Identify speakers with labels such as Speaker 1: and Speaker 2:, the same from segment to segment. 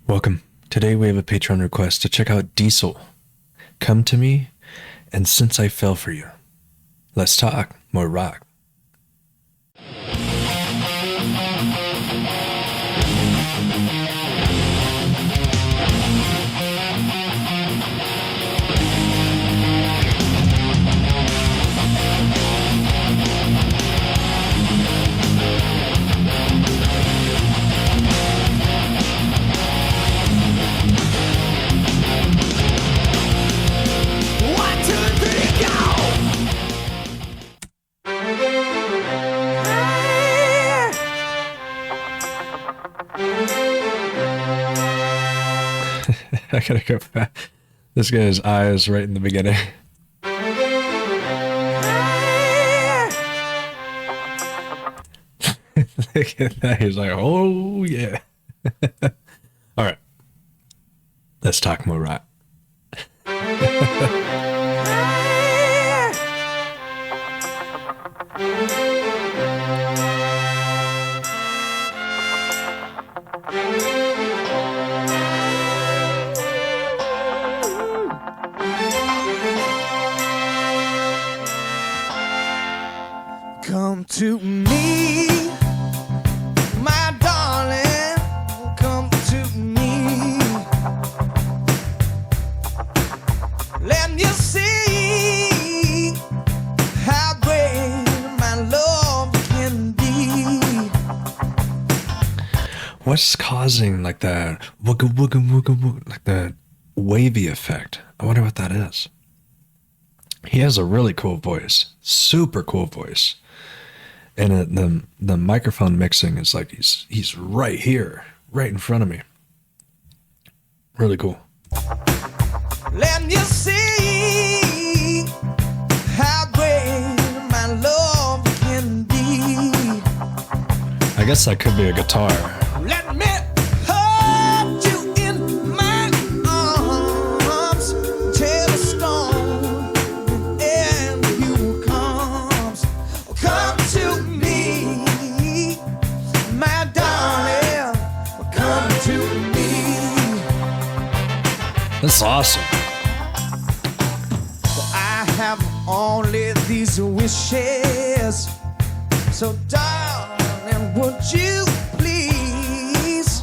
Speaker 1: Welcome. Today we have a Patreon request to check out Diesel. Come to me, and since I fell for you, let's talk more rock. I gotta go back. This guy's eyes right in the beginning. Look at that. He's like, oh yeah. All right. Let's talk more rock.
Speaker 2: Come to me, my darling, come to me. Let me see how great my love can be.
Speaker 1: What's causing like that wooga wooga wooga wooga, like that wavy effect? I wonder what that is. He has a really cool voice, super cool voice. And the microphone mixing is like he's right here, right in front of me. Really cool.
Speaker 2: Let me see how great my love can be.
Speaker 1: I guess that could be a guitar.
Speaker 2: Let me hold you in my arms till the storm and you comes. Come to me, my darling. Come to me.
Speaker 1: That's awesome.
Speaker 2: I have only these wishes, so darling, would you please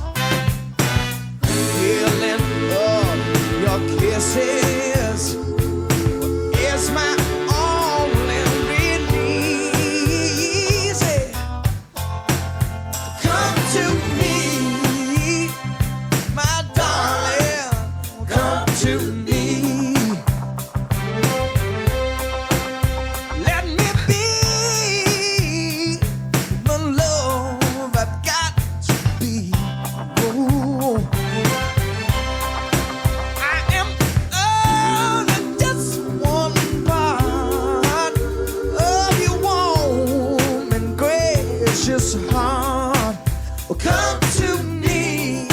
Speaker 2: healing of your kisses is my only release. Come to me, my darling, come to me. Let me be the love I've got to be. Oh, I am only just one part of your warm and gracious heart. Oh, come to me.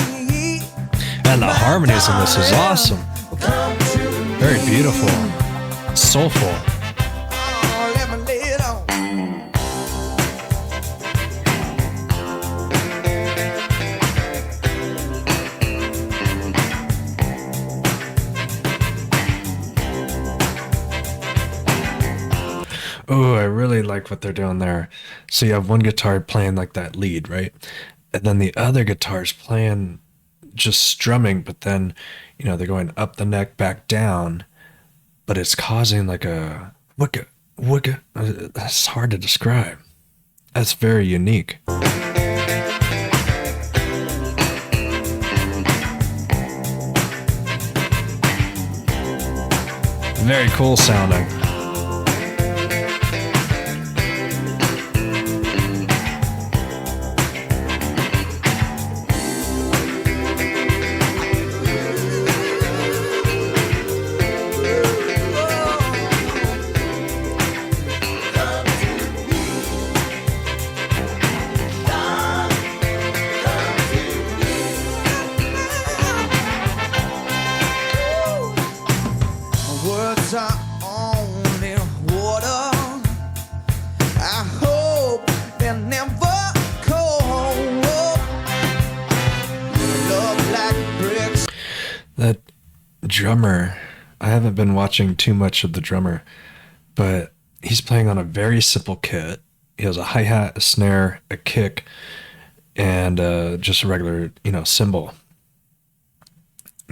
Speaker 1: And the harmonies in this is awesome.
Speaker 2: Come to me.
Speaker 1: Very beautiful. Soulful.
Speaker 2: Oh, let me lay it on.
Speaker 1: Oh, I really like what they're doing there. So you have one guitar playing like that lead, right? And then the other guitar's playing just strumming, but then, they're going up the neck, back down, but it's causing like a wicka, wicka. That's hard to describe. That's very unique. Very cool sounding.
Speaker 2: Words are on
Speaker 1: That drummer, I haven't been watching too much of the drummer, but he's playing on a very simple kit. He has a hi-hat, a snare, a kick, and just a regular, cymbal.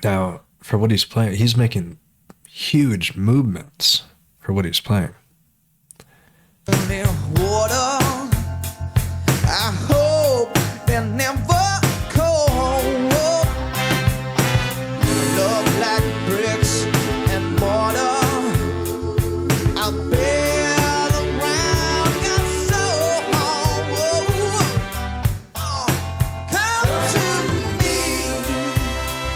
Speaker 1: Now, for what he's playing, he's making huge movements for what he's playing.
Speaker 2: Water, I hope they're never cold. Love like bricks and mortar. I bear the ground got so hard. Come to me,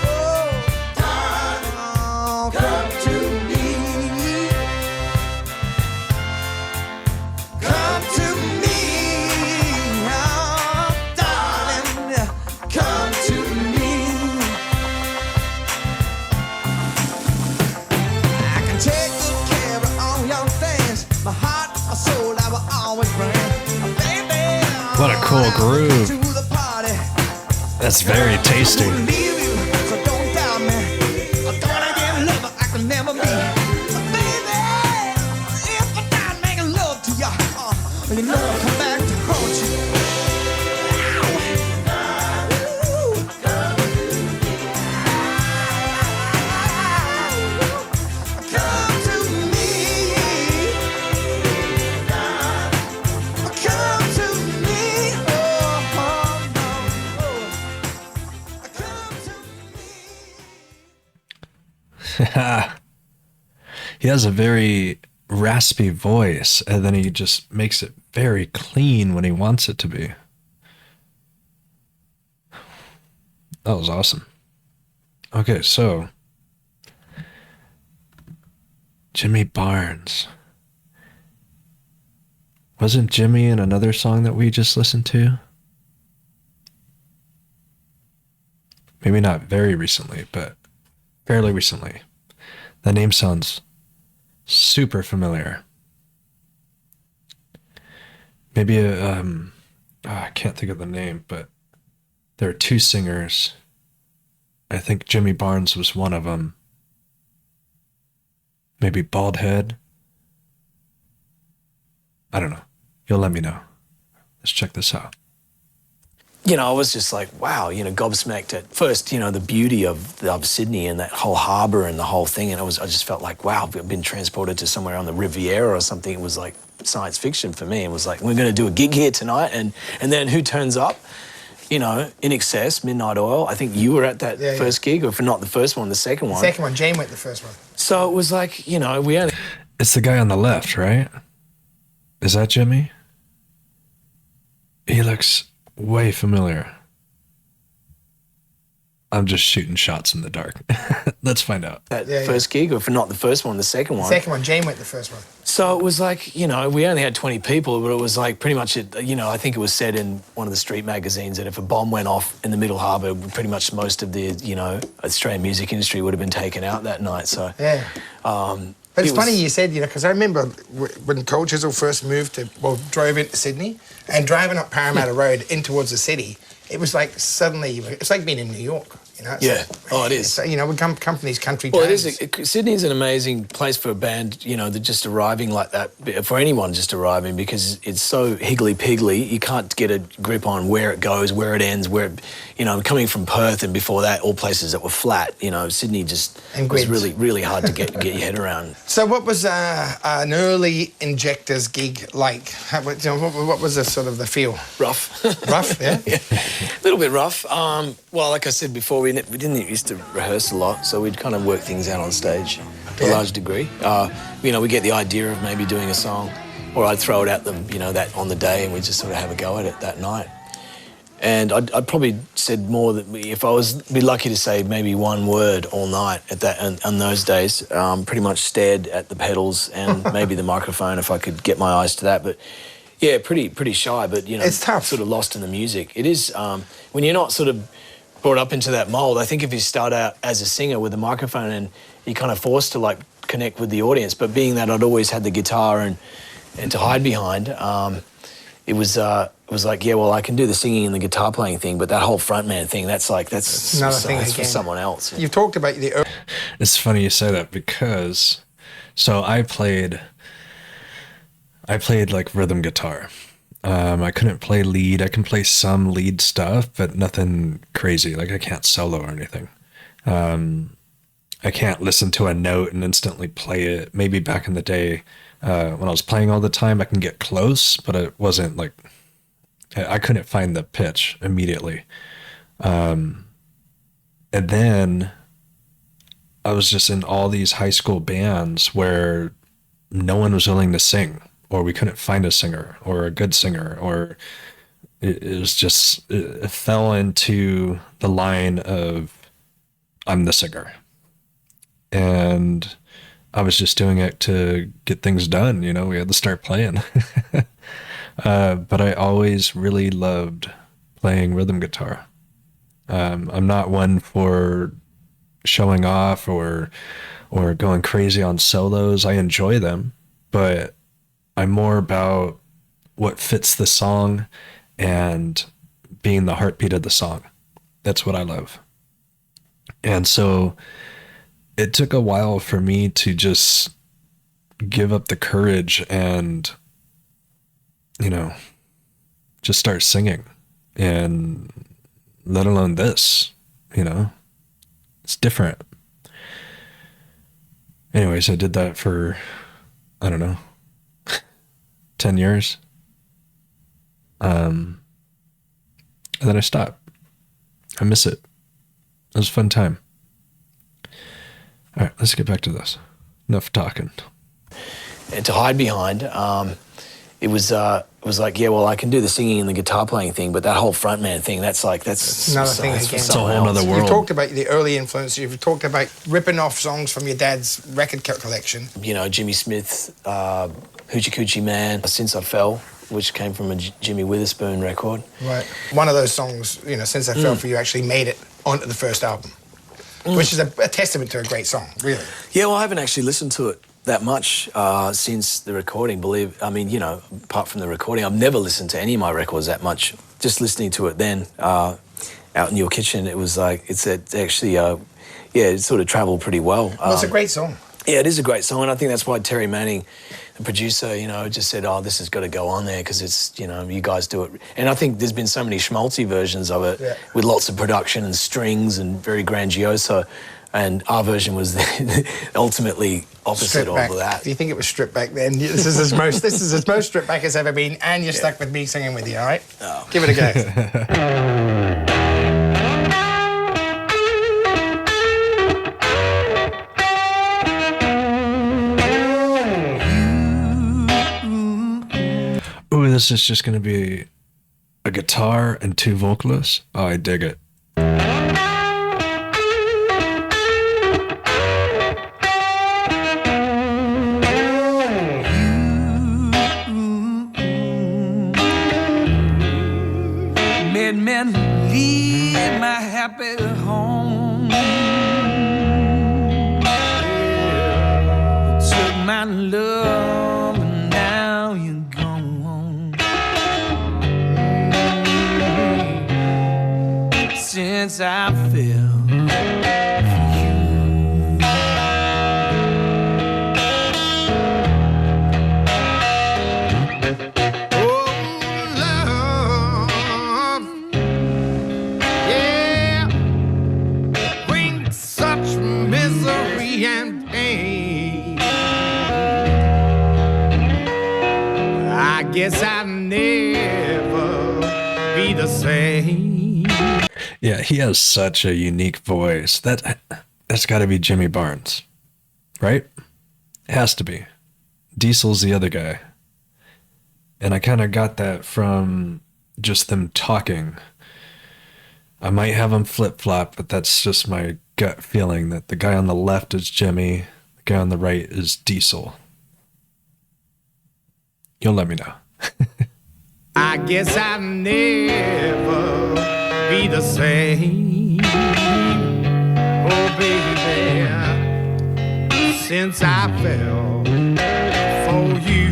Speaker 2: oh, darling, come to me. Come to me, oh, darling, come to me. I can take good care of all your things. My heart, my soul, I will always bring. Baby,
Speaker 1: What a cool groove.
Speaker 2: to the party.
Speaker 1: That's very tasty.
Speaker 2: I won't leave you, so don't doubt me. I'm gonna get love I can never be. Baby, if I'm not making love to you, you know I'll come back to haunt you. Come to me. Come to me. Oh, come to me.
Speaker 1: He has a very raspy voice, and then he just makes it very clean when he wants it to be. That was awesome. Okay, so Jimmy Barnes. Wasn't Jimmy in another song that we just listened to? Maybe not very recently, but fairly recently. That name sounds super familiar. Maybe I can't think of the name, but there are two singers. I think Jimmy Barnes was one of them. Maybe Bald Head. I don't know. You'll let me know. Let's check this out.
Speaker 3: I was just like, wow, gobsmacked at first, the beauty of Sydney and that whole harbour and the whole thing. And I just felt like, wow, I've been transported to somewhere on the Riviera or something. It was like science fiction for me. It was like, we're going to do a gig here tonight. And then who turns up? In Excess, Midnight Oil. I think you were at that first gig, or if not the first one, the second one.
Speaker 4: The second one, Jane went the first one.
Speaker 3: So it was like, we only...
Speaker 1: It's the guy on the left, right? Is that Jimmy? He looks way familiar. I'm just shooting shots in the dark. Let's find out.
Speaker 3: That first gig, or if not the first one, the second one.
Speaker 4: The second one, Jane went the first one.
Speaker 3: So it was like, we only had 20 people, but it was like pretty much, I think it was said in one of the street magazines that if a bomb went off in the Middle Harbour, pretty much most of the, Australian music industry would have been taken out that night. So
Speaker 4: yeah. But it's funny you said, because I remember when Cold Chisel first drove into Sydney and driving up Parramatta Road in towards the city, it was like suddenly, it's like being in New York.
Speaker 3: Yeah. It is.
Speaker 4: So, we come from these country
Speaker 3: towns. Well,
Speaker 4: it
Speaker 3: is. Sydney's an amazing place for a band, that just arriving like that, for anyone just arriving, because it's so higgly-piggly. You can't get a grip on where it goes, where it ends, coming from Perth and before that, all places that were flat, Sydney just was really, really hard to get your head around.
Speaker 4: So what was an early Injectors gig like? What was the sort of the feel?
Speaker 3: Rough.
Speaker 4: Rough, yeah?
Speaker 3: Yeah. A little bit rough. Well, like I said before, we didn't used to rehearse a lot, so we'd kind of work things out on stage to a large degree. We get the idea of maybe doing a song, or I'd throw it at them, that on the day, and we'd just sort of have a go at it that night. And I'd probably said more that if I was be lucky to say maybe one word all night at that on those days, pretty much stared at the pedals and maybe the microphone if I could get my eyes to that. But yeah, pretty shy, but
Speaker 4: it's tough.
Speaker 3: Sort of lost in the music. It is when you're not sort of brought up into that mold. I think if you start out as a singer with a microphone and you're kind of forced to like connect with the audience, but being that I'd always had the guitar and to hide behind, it was was like, yeah, well, I can do the singing and the guitar playing thing, but that whole frontman thing, that's
Speaker 4: another thing
Speaker 3: that's for
Speaker 4: again.
Speaker 3: someone else.
Speaker 4: You've talked about the
Speaker 1: It's funny you say that because, so I played like rhythm guitar. I couldn't play lead. I can play some lead stuff, but nothing crazy. Like I can't solo or anything. I can't listen to a note and instantly play it. Maybe back in the day, when I was playing all the time, I can get close, but it wasn't like, I couldn't find the pitch immediately. And then I was just in all these high school bands where no one was willing to sing, or we couldn't find a singer or a good singer, or it was just, it fell into the line of I'm the singer. And I was just doing it to get things done. You know, we had to start playing. But I always really loved playing rhythm guitar. I'm not one for showing off or going crazy on solos. I enjoy them, but I'm more about what fits the song and being the heartbeat of the song. That's what I love. And so it took a while for me to just give up the courage and, you know, just start singing, and let alone this, you know, it's different. Anyways, I did that for, I don't know, 10 years. And then I stopped. I miss it. It was a fun time. All right, let's get back to this. Enough talking.
Speaker 3: And to hide behind, it was like, yeah, well, I can do the singing and the guitar playing thing, but that whole frontman thing, that's
Speaker 4: another thing again.
Speaker 3: for
Speaker 1: It's a
Speaker 3: someone
Speaker 1: whole
Speaker 3: else.
Speaker 1: nother world.
Speaker 4: You've talked about the early influence. You've talked about ripping off songs from your dad's record collection.
Speaker 3: You know, Jimmy Smith, Hoochie Coochie Man, Since I Fell, which came from a Jimmy Witherspoon record.
Speaker 4: Right. One of those songs, you know, Since I Fell For You, actually made it onto the first album, which is a testament to a great song, really.
Speaker 3: Yeah, well, I haven't actually listened to it that much since the recording. You know, apart from the recording, I've never listened to any of my records that much. Just listening to it then out in your kitchen, it was like, it sort of traveled pretty well.
Speaker 4: Well, it's a great song.
Speaker 3: Yeah, it is a great song, and I think that's why Terry Manning, the producer, you know, just said, oh, this has got to go on there because it's, you know, you guys do it. And I think there's been so many schmaltzy versions of it with lots of production and strings and very grandioso, and our version was ultimately opposite all of that.
Speaker 4: Do you think it was stripped back then? This is as most stripped back as ever been, and you're stuck with me singing with you, all right?
Speaker 3: Oh.
Speaker 4: Give it a go.
Speaker 1: Ooh, this is just going to be a guitar and two vocalists. Oh, I dig it.
Speaker 2: Made me leave my happy home. Took my love and now you're gone. Since I fell guess I'll never be the same.
Speaker 1: Yeah, he has such a unique voice. That's got to be Jimmy Barnes, right? It has to be. Diesel's the other guy. And I kind of got that from just them talking. I might have them flip-flop, but that's just my gut feeling that the guy on the left is Jimmy, the guy on the right is Diesel. You'll let me know.
Speaker 2: I guess I'll never be the same. Oh, baby, since I fell for you.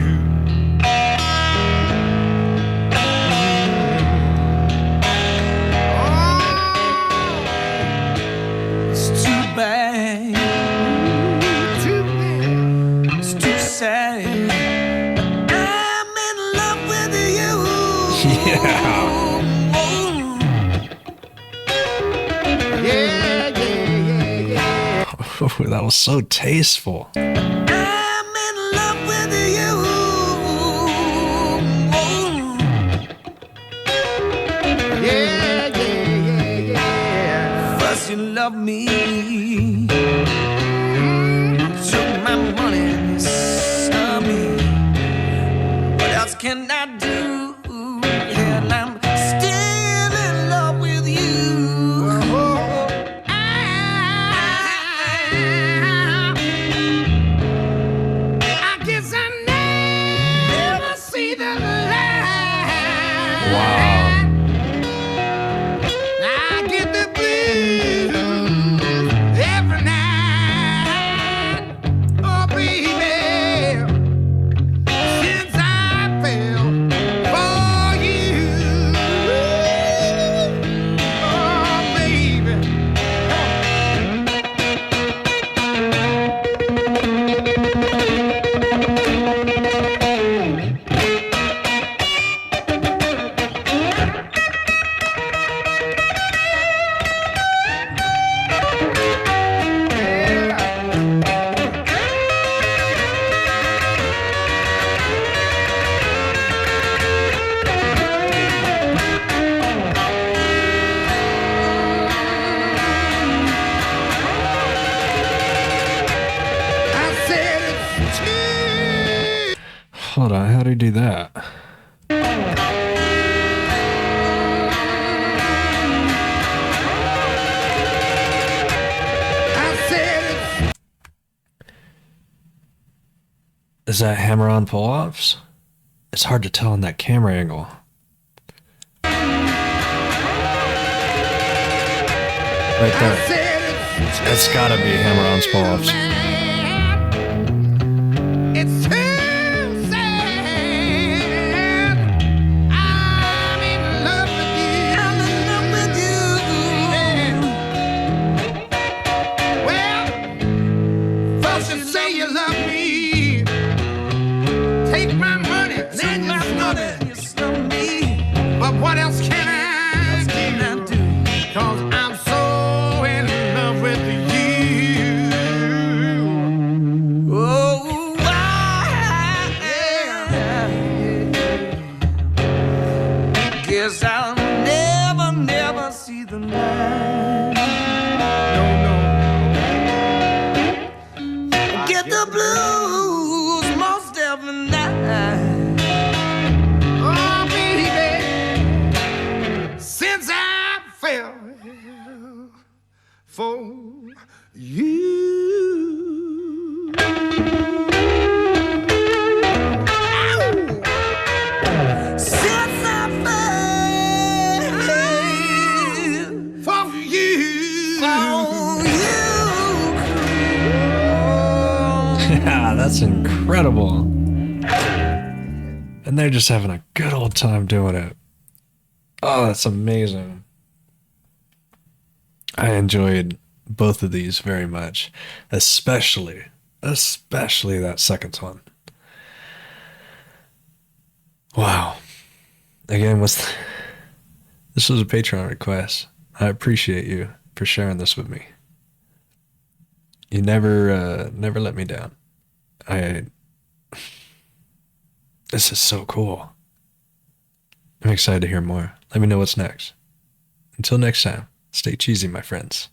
Speaker 1: Oh, that was so tasteful.
Speaker 2: I'm in love with you. Yeah, yeah, yeah, yeah. First you love me, took my money and you snub me. What else can I do? Hell, I'm still in love with you. I guess I never see the light.
Speaker 1: Wow.
Speaker 2: I get the blues every night. Oh, baby, since I fell for you. Oh, baby. I said it's too.
Speaker 1: Hold on, how do you do that?
Speaker 2: I said it's
Speaker 1: Is that hammer-on pull-offs? It's hard to tell in that camera angle. Right there. That's gotta be hammer-on pull-offs.
Speaker 2: It's too sad. I'm in love with you. I'm in love with you. Well, first you say you love me. Take my money, then you snub me. But what else can I do? 'Cause I'm so in love with you. Oh, guess I'll never see the light. No. Get the blues most every night. Oh, baby, since I fell for you. Since I fell for you.
Speaker 1: Yeah, that's incredible. And they're just having a good old time doing it. Oh, that's amazing. I enjoyed both of these very much, especially that second one. Wow. Again, this was a Patreon request. I appreciate you for sharing this with me. You never let me down. This is so cool. I'm excited to hear more. Let me know what's next. Until next time, stay cheesy, my friends.